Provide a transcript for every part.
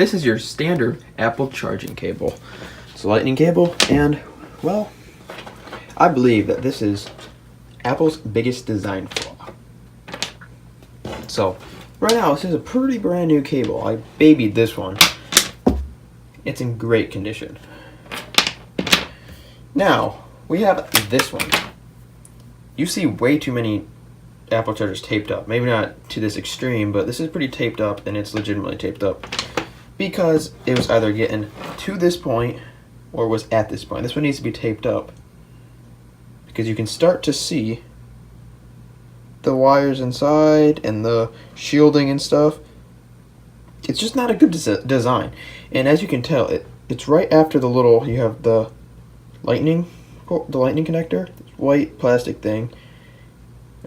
this is your standard Apple charging cable. It's a lightning cable, and well, I believe that this is Apple's biggest design flaw. So right now, this is a pretty brand new cable. I babied this one. It's in great condition. Now we have this one. You see way too many Apple chargers taped up. Maybe not to this extreme, but this is pretty taped up, and it's legitimately taped up because it was either getting to this point or was at this point. This one needs to be taped up because you can start to see the wires inside and the shielding and stuff. It's just not a good design. And as you can tell, it's right after the little, you have the lightning connector, this white plastic thing,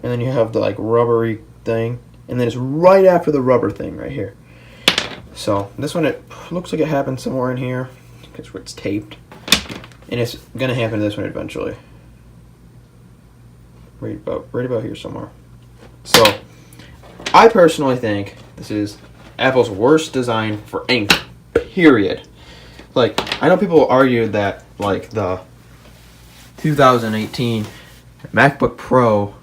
and then you have the like rubbery thing, and then it's right after the rubber thing right here. So this one, it looks like it happened somewhere in here because it's taped, and it's gonna happen to this one eventually. Right about here somewhere. So I personally think this is Apple's worst design for anything, period. Like, I know people argued that like the 2018 MacBook Pro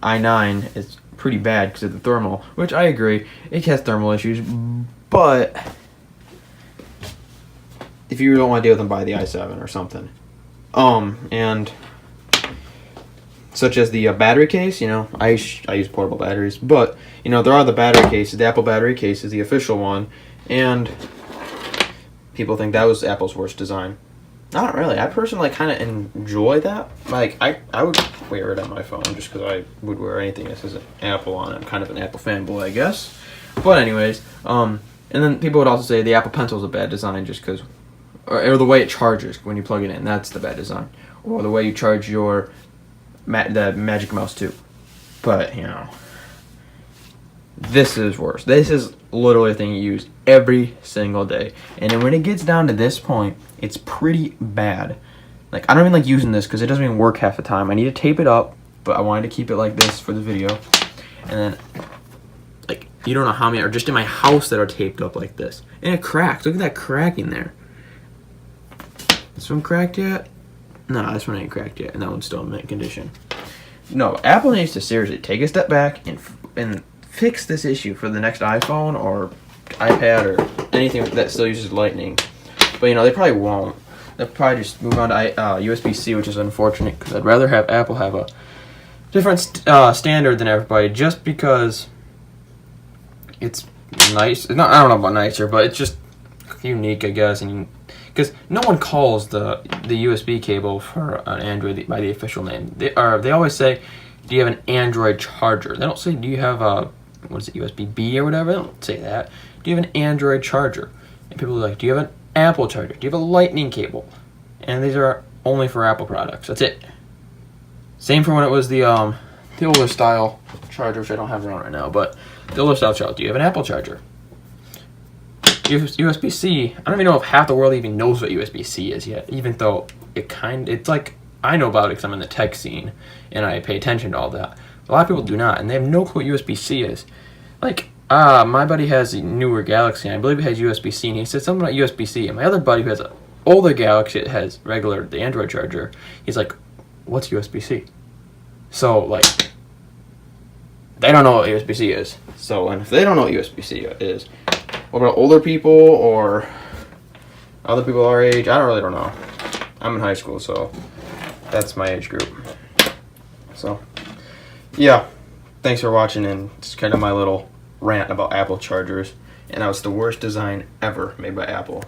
i9 is pretty bad because of the thermal, which I agree, it has thermal issues, but if you don't want to deal with them, buy the i7 or something. And such as the battery case, you know, I use portable batteries, but you know, there are the battery cases, the Apple battery case is the official one, and people think that was Apple's worst design. Not really. I personally kind of enjoy that. Like, I would wear it on my phone just because I would wear anything that says Apple on it. I'm kind of an Apple fanboy, I guess. But anyways, and then people would also say the Apple Pencil is a bad design just because, or the way it charges when you plug it in, that's the bad design. Or the way you charge your the Magic Mouse too. But, you know, this is worse. This is literally a thing you use every single day. And then when it gets down to this point, it's pretty bad. Like, I don't even like using this because it doesn't even work half the time. I need to tape it up, but I wanted to keep it like this for the video. And then, like, you don't know how many are just in my house that are taped up like this. And it cracks. Look at that cracking there. This one cracked yet? No, this one ain't cracked yet. And that one's still in mint condition. No, Apple needs to seriously take a step back and fix this issue for the next iPhone or iPad or anything that still uses Lightning. But, you know, they probably won't. They'll probably just move on to USB-C, which is unfortunate because I'd rather have Apple have a different standard than everybody just because it's nice. I don't know about nicer, but it's just unique, I guess. And because no one calls the USB cable for an Android by the official name. They always say, do you have an Android charger? They don't say, do you have a, what is it, USB-B or whatever? They don't say that. Do you have an Android charger? And people are like, do you have an Apple charger? Do you have a Lightning cable? And these are only for Apple products. That's it. Same for when it was the older style charger, which I don't have around right now, but the older style charger. Do you have an Apple charger? USB-C, I don't even know if half the world even knows what USB-C is yet, even though it's like, I know about it because I'm in the tech scene and I pay attention to all that. A lot of people do not, and they have no clue what USB-C is. Like, my buddy has a newer Galaxy, and I believe it has USB-C, and he said something about USB-C, and my other buddy who has an older Galaxy that has the Android charger, he's like, what's USB-C? So, like, they don't know what USB-C is. So, and if they don't know what USB-C is, what about older people or other people our age? I don't know. I'm in high school, so that's my age group. So, yeah. Thanks for watching, and it's kind of my little rant about Apple chargers. And that was the worst design ever made by Apple.